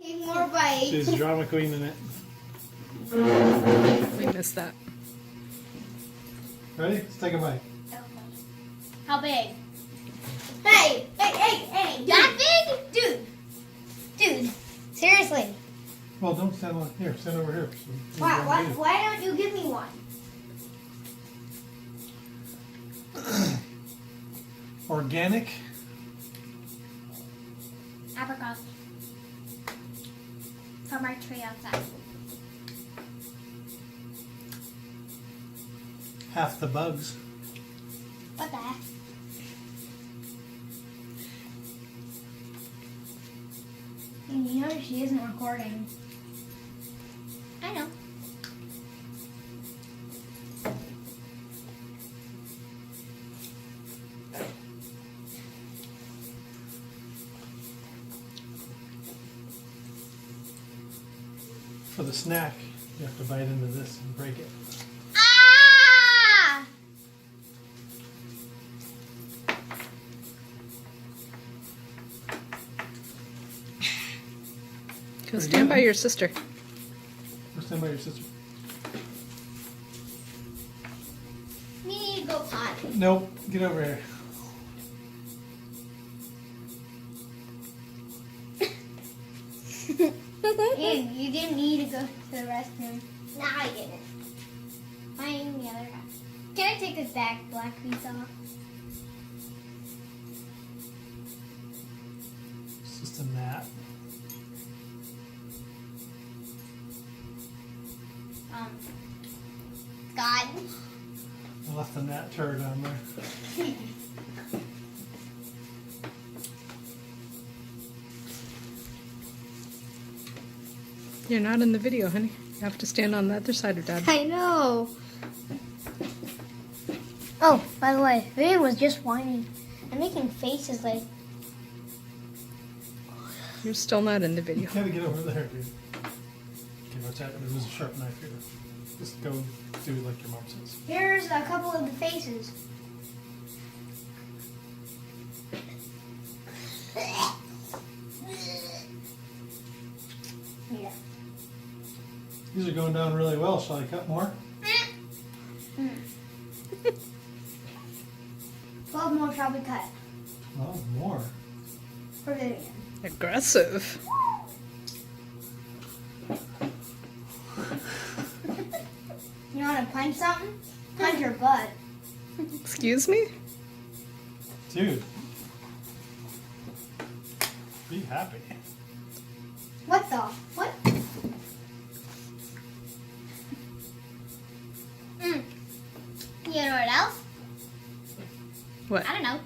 Take more bites. She's drama queen in it. We missed that. Ready? Let's take a bite. How big? Hey! That big? Dude. Seriously. Well, don't stand on here. Stand over here. Why don't you give me one? Organic. Apricots. From our tree outside. Half the bugs. What the heck? You know she isn't recording. I know. For the snack, you have to bite into this and break it. Ah! Go stand by your sister. Go stand by your sister. We need to go potty. Nope. Get over here. You didn't need to go to the restroom. No, I didn't. I'm the other half. Can I take this black piece off? It's just a gnat. God. I left a gnat turd on there. You're not in the video, honey. You have to stand on the other side of Dad. I know. Oh, by the way, Vivian was just whining. I'm making faces like. You're still not in the video. You gotta get over there, dude. Okay, watch out. There's a sharp knife here. Just go do like your mom says. Here's a couple of the faces. Yeah. These are going down really well. Shall I cut more? 12 more shall be cut Oh, more. for Vivian. Aggressive. You want to punch something? Punch your butt. Excuse me? Dude. Be happy. What the? What? You know what else? What? I don't know.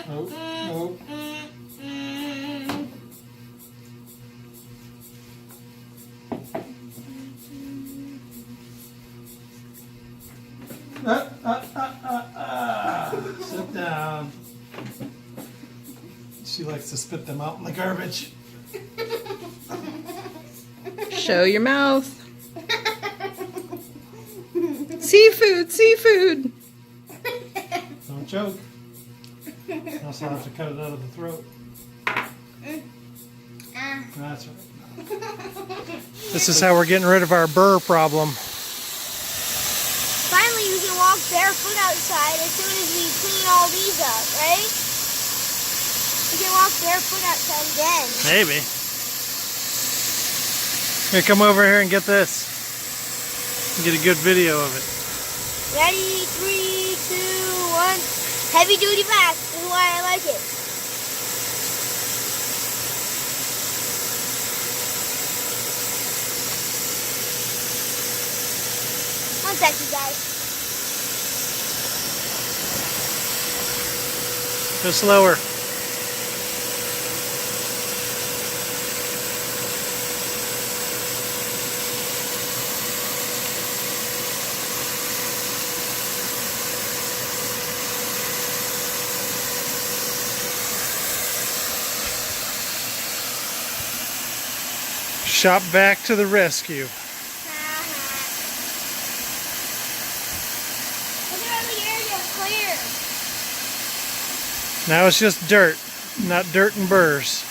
Nope. Nope. Sit down. She likes to spit them out in the garbage. Show your mouth. Seafood, seafood. Don't choke. Also have to cut it out of the throat. That's right. This is how we're getting rid of our burr problem. Finally, we can walk barefoot outside as soon as we clean all these up, right? We can walk barefoot outside again. Maybe. Here, come over here and get this. Get a good video of it. Ready? 3, 2, 1. Heavy duty back. This is why I like it. One sec, you guys. Go slower. Shop vac to the rescue. clear. Now it's just dirt, not dirt and burrs.